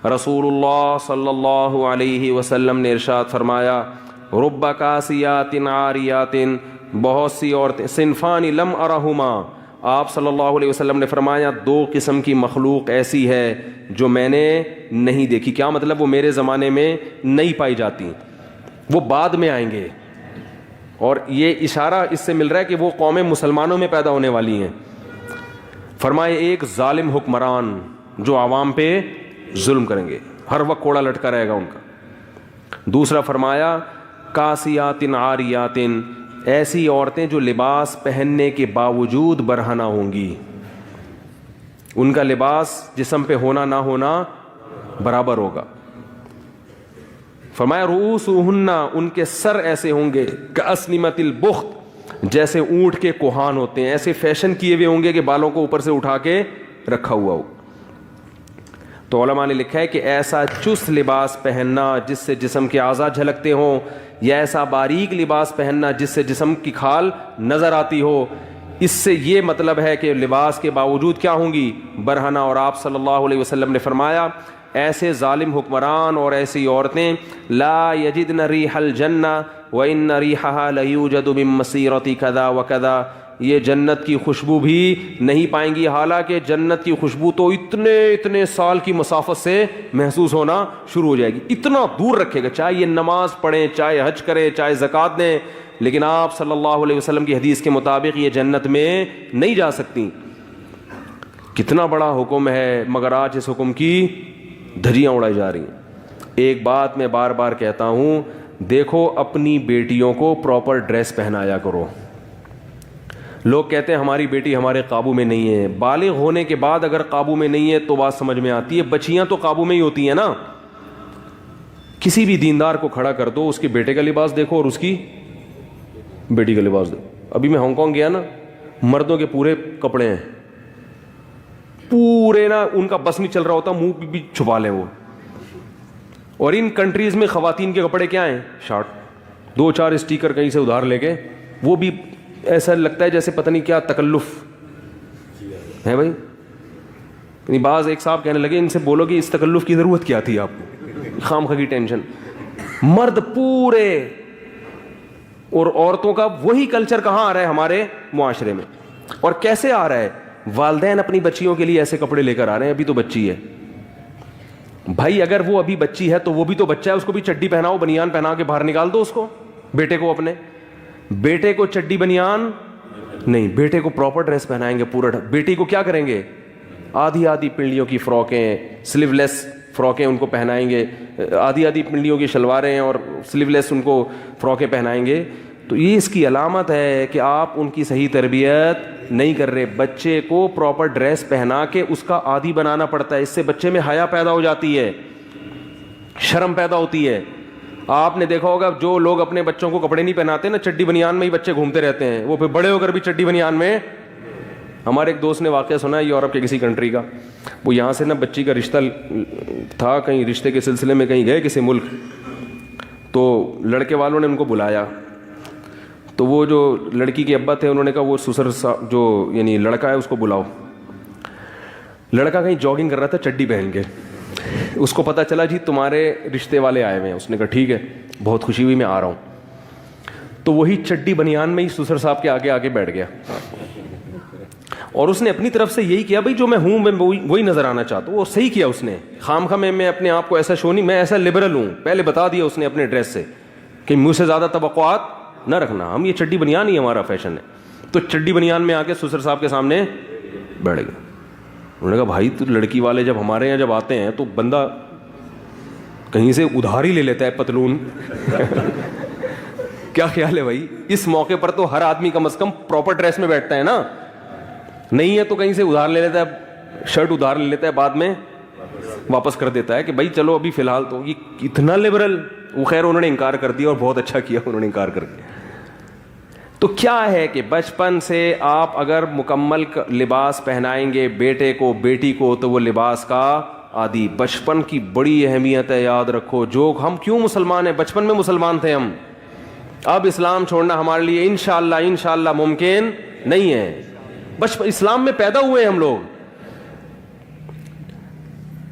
رسول اللہ صلی اللہ علیہ وسلم نے ارشاد فرمایا رب کاسیات عاریات، بہت سی عورتیں، صنفان لم ارہما، آپ صلی اللہ علیہ وسلم نے فرمایا دو قسم کی مخلوق ایسی ہے جو میں نے نہیں دیکھی. کیا مطلب؟ وہ میرے زمانے میں نہیں پائی جاتی، وہ بعد میں آئیں گے. اور یہ اشارہ اس سے مل رہا ہے کہ وہ قومیں مسلمانوں میں پیدا ہونے والی ہیں. فرمائے ایک ظالم حکمران جو عوام پہ ظلم کریں گے، ہر وقت کوڑا لٹکا رہے گا ان کا. دوسرا فرمایا کاسیات عاریات، ایسی عورتیں جو لباس پہننے کے باوجود برہنہ ہوں گی، ان کا لباس جسم پہ ہونا نہ ہونا برابر ہوگا. فرمایا رؤوسہن، ان کے سر ایسے ہوں گے کاسنمۃ البخت، جیسے اونٹ کے کوہان ہوتے ہیں، ایسے فیشن کیے ہوئے ہوں گے کہ بالوں کو اوپر سے اٹھا کے رکھا ہوا ہو. تو علماء نے لکھا ہے کہ ایسا چست لباس پہننا جس سے جسم کے اعضاء جھلکتے ہوں، یا ایسا باریک لباس پہننا جس سے جسم کی کھال نظر آتی ہو، اس سے یہ مطلب ہے کہ لباس کے باوجود کیا ہوں گی؟ برہنہ. اور آپ صلی اللہ علیہ وسلم نے فرمایا ایسے ظالم حکمران اور ایسی عورتیں لا یجدن ریح الجنہ وان ریحها لیوجد من مسیرۃ کذا وکذا، یہ جنت کی خوشبو بھی نہیں پائیں گی، حالانکہ جنت کی خوشبو تو اتنے سال کی مسافت سے محسوس ہونا شروع ہو جائے گی. اتنا دور رکھے گا، چاہے یہ نماز پڑھیں، چاہے حج کریں، چاہے زکوٰۃ دیں، لیکن آپ صلی اللہ علیہ وسلم کی حدیث کے مطابق یہ جنت میں نہیں جا سکتی. کتنا بڑا حکم ہے، مگر آج اس حکم کی دھجیاں اڑائی جا رہی ہیں. ایک بات میں بار بار کہتا ہوں، دیکھو اپنی بیٹیوں کو پراپر ڈریس پہنایا کرو. لوگ کہتے ہیں ہماری بیٹی ہمارے قابو میں نہیں ہے. بالغ ہونے کے بعد اگر قابو میں نہیں ہے تو بات سمجھ میں آتی ہے، بچیاں تو قابو میں ہی ہوتی ہیں نا. کسی بھی دیندار کو کھڑا کر دو، اس کے بیٹے کا لباس دیکھو اور اس کی بیٹی کا لباس دیکھو. ابھی میں ہانگ کانگ گیا نا، مردوں کے پورے کپڑے ہیں، پورے نا، ان کا بس نہیں چل رہا ہوتا، منہ بھی چھپا لیں وہ. اور ان کنٹریز میں خواتین کے کپڑے کیا ہیں؟ شارٹ، 2-4 اسٹیکر کہیں سے ادھار لے کے، وہ بھی ایسا لگتا ہے جیسے پتہ نہیں کیا تکلف ہے بھائی. یعنی بعض ایک صاحب کہنے لگے ان سے بولو کہ اس تکلف کی ضرورت کیا تھی آپ کو، خام خواہ کی ٹینشن. مرد پورے، اور عورتوں کا وہی کلچر کہاں آ رہا ہے ہمارے معاشرے میں، اور کیسے آ رہا ہے؟ والدین اپنی بچیوں کے لیے ایسے کپڑے لے کر آ رہے ہیں. ابھی تو بچی ہے بھائی، اگر وہ ابھی بچی ہے تو وہ بھی تو بچہ ہے، اس کو بھی چڈی پہناؤ، بنیان پہنا کے باہر نکال دو اس کو. بیٹے کو، اپنے بیٹے کو چڈی بنیان نہیں، بیٹے کو پراپر ڈریس پہنائیں گے پورا. بیٹی کو کیا کریں گے؟ آدھی پنڈلیوں کی فراکیں، سلیو لیس فراکیں ان کو پہنائیں گے، آدھی پنڈلیوں کی شلواریں اور سلیو لیس ان کو فراکیں پہنائیں گے. تو یہ اس کی علامت ہے کہ آپ ان کی صحیح تربیت نہیں کر رہے. بچے کو پراپر ڈریس پہنا کے اس کا عادی بنانا پڑتا ہے. اس سے بچے میں حیا پیدا ہو جاتی ہے، شرم پیدا ہوتی ہے. آپ نے دیکھا ہوگا جو لوگ اپنے بچوں کو کپڑے نہیں پہناتے نا، چڈی بنیان میں ہی بچے گھومتے رہتے ہیں، وہ پھر بڑے ہو کر بھی چڈی بنیان میں. ہمارے ایک دوست نے واقعہ سنا ہے یورپ کے کسی کنٹری کا. وہ یہاں سے نا بچی کا رشتہ تھا، کہیں رشتے کے سلسلے میں کہیں گئے کسی ملک، تو لڑکے والوں نے ان کو بلایا. تو وہ جو لڑکی کے ابا تھے انہوں نے کہا وہ سسر جو یعنی لڑکا ہے اس کو بلاؤ. لڑکا کہیں جاگنگ کر رہا تھا چڈی پہن کے. اس کو پتہ چلا جی تمہارے رشتے والے آئے ہوئے ہیں. اس نے کہا ٹھیک ہے، بہت خوشی ہوئی، میں آ رہا ہوں. تو وہی چڈی بنیان میں ہی سسر صاحب کے آگے بیٹھ گیا، اور اس نے اپنی طرف سے یہی کیا، بھائی جو میں ہوں میں وہی نظر آنا چاہتا ہوں. وہ صحیح کیا اس نے. خام خواہ میں اپنے آپ کو ایسا شو نہیں، میں ایسا لبرل ہوں، پہلے بتا دیا اس نے اپنے ڈریس سے کہ مجھ سے زیادہ توقعات نہ رکھنا، ہم یہ چڈی بنیان ہی ہمارا فیشن ہے. تو چڈی بنیان میں آ کے سسر صاحب کے سامنے بیٹھ گئے. انہوں نے کہا بھائی تو لڑکی والے جب ہمارے یہاں جب آتے ہیں تو بندہ کہیں سے ادھار ہی لے لیتا ہے پتلون. کیا خیال ہے بھائی؟ اس موقع پر تو ہر آدمی کم از کم پراپر ڈریس میں بیٹھتا ہے نا. نہیں ہے تو کہیں سے ادھار لے لیتا ہے، شرٹ ادھار لے لیتا ہے، بعد میں واپس کر دیتا ہے کہ بھائی چلو ابھی فی الحال. تو یہ اتنا لبرل. وہ خیر انہوں نے انکار کر دیا، اور بہت اچھا کیا انہوں نے انکار کر دیا. تو کیا ہے کہ بچپن سے آپ اگر مکمل لباس پہنائیں گے بیٹے کو بیٹی کو تو وہ لباس کا عادی. بچپن کی بڑی اہمیت ہے، یاد رکھو. جو ہم کیوں مسلمان ہیں؟ بچپن میں مسلمان تھے ہم. اب اسلام چھوڑنا ہمارے لیے انشاءاللہ ممکن نہیں ہے. بچپن اسلام میں پیدا ہوئے ہم لوگ.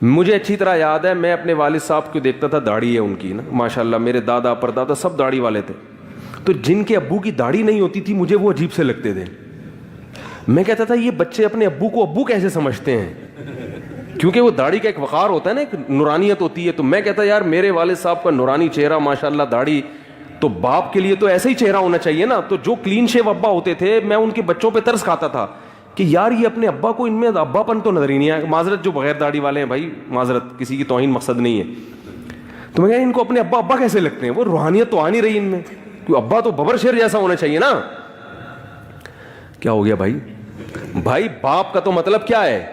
مجھے اچھی طرح یاد ہے میں اپنے والد صاحب کو دیکھتا تھا, داڑھی ہے ان کی نا ماشاء اللہ, میرے دادا پردادا سب داڑھی والے تھے, تو جن کے ابو کی داڑھی نہیں ہوتی تھی مجھے وہ عجیب سے لگتے تھے. میں کہتا تھا یہ بچے اپنے ابو کو ابو کیسے سمجھتے ہیں, کیونکہ وہ داڑھی کا ایک وقار ہوتا ہے نا, ایک نورانیت ہوتی ہے. تو میں کہتا یار میرے والد صاحب کا نورانی چہرہ ماشاء اللہ, داڑھی, تو باپ کے لیے تو ایسا ہی چہرہ ہونا چاہیے نا. تو جو کلین شیو ابا ہوتے تھے میں ان کے بچوں پہ ترس کھاتا تھا کہ یار یہ اپنے ابا کو, ان میں ابا پن تو نظر ہی نہیں آیا. معذرت جو بغیر داڑھی والے ہیں بھائی, معذرت, کسی کی توہین مقصد نہیں ہے. تو میں کہا ان کو اپنے ابا ابا کیسے لگتے ہیں, وہ روحانیت تو آ نہیں رہی ان میں, کیوں ابا تو ببر شیر جیسا ہونا چاہیے نا. کیا ہو گیا بھائی, بھائی باپ کا تو مطلب کیا ہے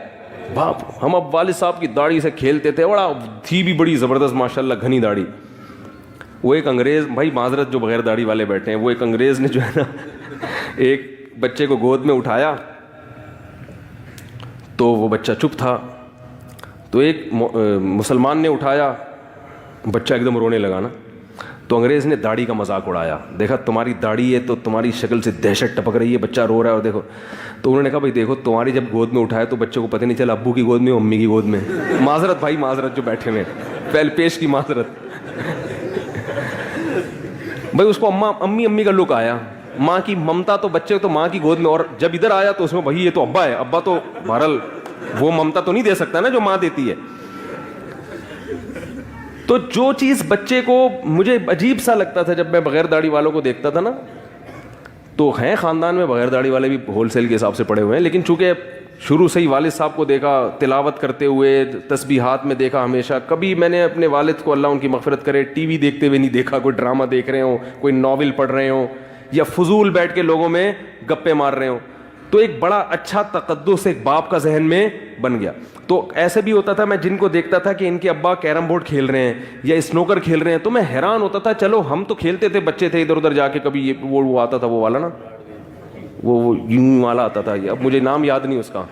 باپ. ہم اب والد صاحب کی داڑھی سے کھیلتے تھے, بڑا تھی بھی بڑی زبردست ماشاء اللہ گھنی داڑھی. وہ ایک انگریز, بھائی معذرت جو بغیر داڑھی والے بیٹھے ہیں, وہ ایک انگریز نے جو ہے نا ایک بچے کو گود میں اٹھایا, تو وہ بچہ چپ تھا, تو ایک مسلمان نے اٹھایا, بچہ ایک دم رونے لگا نا, تو انگریز نے داڑھی کا مذاق اڑایا, دیکھا تمہاری داڑھی ہے تو تمہاری شکل سے دہشت ٹپک رہی ہے, بچہ رو رہا ہے اور دیکھو. تو انہوں نے کہا بھائی دیکھو تمہاری جب گود میں اٹھایا تو بچے کو پتہ نہیں چلا ابو کی گود میں امی کی گود میں. معذرت بھائی معذرت جو بیٹھے ہوئے, پہل پیش کی معذرت. بھائی اس کو امی امی کا لک آیا, ماں کی ممتا تو بچے تو ماں کی گود میں, اور جب ادھر آیا تو اس میں بھائی یہ تو ابا ہے, ابا تو بہرحال وہ ممتا تو نہیں دے سکتا نا جو ماں دیتی ہے. تو جو چیز بچے کو, مجھے عجیب سا لگتا تھا جب میں بغیر داڑھی والوں کو دیکھتا تھا نا, تو ہیں خاندان میں بغیر داڑھی والے بھی ہول سیل کے حساب سے پڑے ہوئے ہیں, لیکن چونکہ شروع سے ہی والد صاحب کو دیکھا تلاوت کرتے ہوئے, تسبیحات میں دیکھا ہمیشہ, کبھی میں نے اپنے والد کو اللہ ان کی مغفرت کرے ٹی وی دیکھتے ہوئے نہیں دیکھا, کوئی ڈرامہ دیکھ رہے ہوں, کوئی ناول پڑھ رہے ہوں, یا فضول بیٹھ کے لوگوں میں گپے مار رہے ہوں. تو ایک بڑا اچھا تقدس ایک باپ کا ذہن میں بن گیا. تو ایسے بھی ہوتا تھا میں جن کو دیکھتا تھا کہ ان کے ابا کیرم بورڈ کھیل رہے ہیں یا اسنوکر کھیل رہے ہیں, تو میں حیران ہوتا تھا, چلو ہم تو کھیلتے تھے, بچے تھے ادھر ادھر جا کے, کبھی یہ وہ آتا تھا وہ والا نا, وہ یوں والا آتا تھا, اب مجھے نام یاد نہیں اس کا,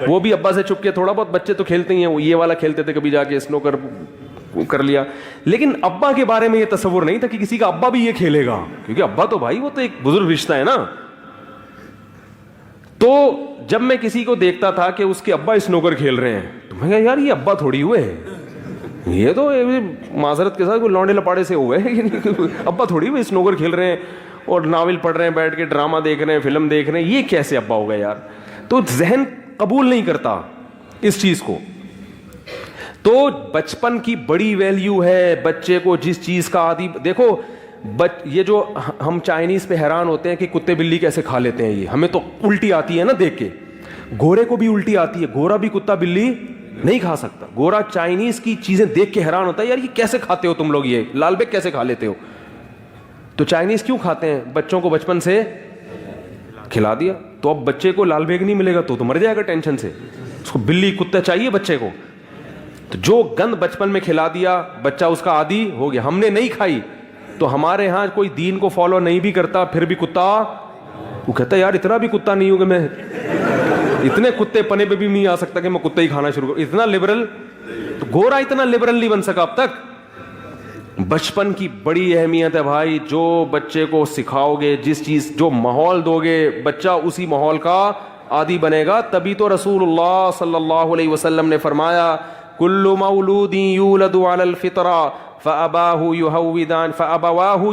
وہ بھی ابا سے چھپ کے, تھوڑا بہت بچے تو کھیلتے ہی ہیں, وہ یہ والا کھیلتے تھے, کبھی جا کے اسنوکر کر لیا. لیکن ابا کے بارے میں یہ تصور نہیں تھا کہ کسی کا ابا بھی یہ کھیلے گا, کیونکہ ابا تو بھائی وہ تو ایک بزرگ رشتہ ہے نا. تو جب میں کسی کو دیکھتا تھا کہ اس کے ابا اسنوکر کھیل رہے ہیں, تو میں کہا یار یہ ابا تھوڑی ہوئے ہیں, یہ تو معذرت کے ساتھ کوئی لونڈے لپاڑے سے ہوئے ہیں, ابا تھوڑی ہوئے اسنوکر کھیل رہے ہیں اور ناول پڑھ رہے ہیں, بیٹھ کے ڈرامہ دیکھ رہے ہیں, فلم دیکھ رہے ہیں, یہ کیسے ابا ہو گئے یار. تو ذہن قبول نہیں کرتا اس چیز کو. تو بچپن کی بڑی ویلیو ہے بچے کو جس چیز کا عادی. دیکھو یہ جو ہم چائنیز پہ حیران ہوتے ہیں کہ کتے بلی کیسے کھا لیتے ہیں, یہ ہمیں تو الٹی آتی ہے نا دیکھ کے, گورے کو بھی الٹی آتی ہے, گورا بھی کتا بلی نہیں کھا سکتا. گورا چائنیز کی چیزیں دیکھ کے حیران ہوتا ہے, یار یہ کیسے کھاتے ہو تم لوگ, یہ لال بیگ کیسے کھا لیتے ہو. تو چائنیز کیوں کھاتے ہیں, بچوں کو بچپن سے کھلا دیا, تو اب بچے کو لال بیگ نہیں ملے گا تو مر جائے گا ٹینشن سے, اس کو بلی کتا چاہیے بچے کو. تو جو گند بچپن میں کھلا دیا بچہ اس کا عادی ہو گیا. ہم نے نہیں کھائی تو ہمارے ہاں کوئی دین کو فالو نہیں بھی کرتا, پھر بھی کتا, وہ کہتا ہے یار اتنا بھی کتا نہیں ہوں کہ میں اتنے کتے پنے پہ بھی نہیں آ سکتا کہ میں کتا ہی کھانا شروع کروں, اتنا لبرل. تو گورا اتنا لبرل نہیں بن سکا اب تک. بچپن کی بڑی اہمیت ہے بھائی, جو بچے کو سکھاؤ گے, جس چیز جو ماحول دو گے, بچہ اسی ماحول کا عادی بنے گا. تبھی تو رسول اللہ صلی اللہ علیہ وسلم نے فرمایا کل مولود یولد علی الفطرہ فأبواہ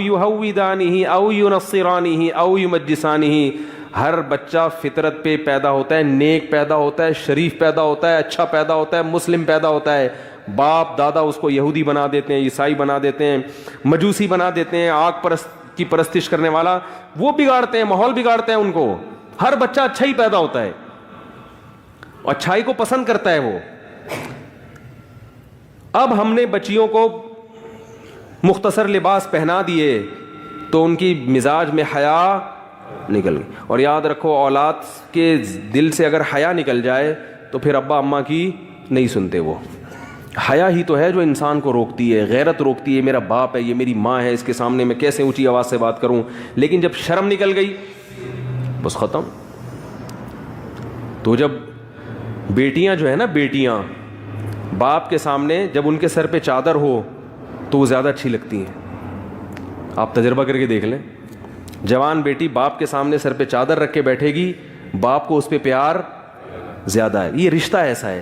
یہودانہ او ینصرانہ او یمجسانہ. ہر بچہ فطرت پہ پیدا ہوتا ہے, نیک پیدا ہوتا ہے, شریف پیدا ہوتا ہے, اچھا پیدا ہوتا ہے, مسلم پیدا ہوتا ہے. باپ دادا اس کو یہودی بنا دیتے ہیں, عیسائی بنا دیتے ہیں, مجوسی بنا دیتے ہیں, آگ پرست کی پرستش کرنے والا, وہ بگاڑتے ہیں, ماحول بگاڑتے ہیں ان کو. ہر بچہ اچھا ہی پیدا ہوتا ہے, اچھائی کو پسند کرتا ہے وہ. اب ہم نے بچیوں کو مختصر لباس پہنا دیے تو ان کی مزاج میں حیا نکل گئی. اور یاد رکھو اولاد کے دل سے اگر حیا نکل جائے تو پھر ابا اماں کی نہیں سنتے. وہ حیا ہی تو ہے جو انسان کو روکتی ہے, غیرت روکتی ہے. میرا باپ ہے, یہ میری ماں ہے, اس کے سامنے میں کیسے اونچی آواز سے بات کروں. لیکن جب شرم نکل گئی بس ختم. تو جب بیٹیاں جو ہے نا, بیٹیاں باپ کے سامنے جب ان کے سر پہ چادر ہو تو وہ زیادہ اچھی لگتی ہیں. آپ تجربہ کر کے دیکھ لیں, جوان بیٹی باپ کے سامنے سر پہ چادر رکھ کے بیٹھے گی, باپ کو اس پہ پیار زیادہ ہے. یہ رشتہ ایسا ہے.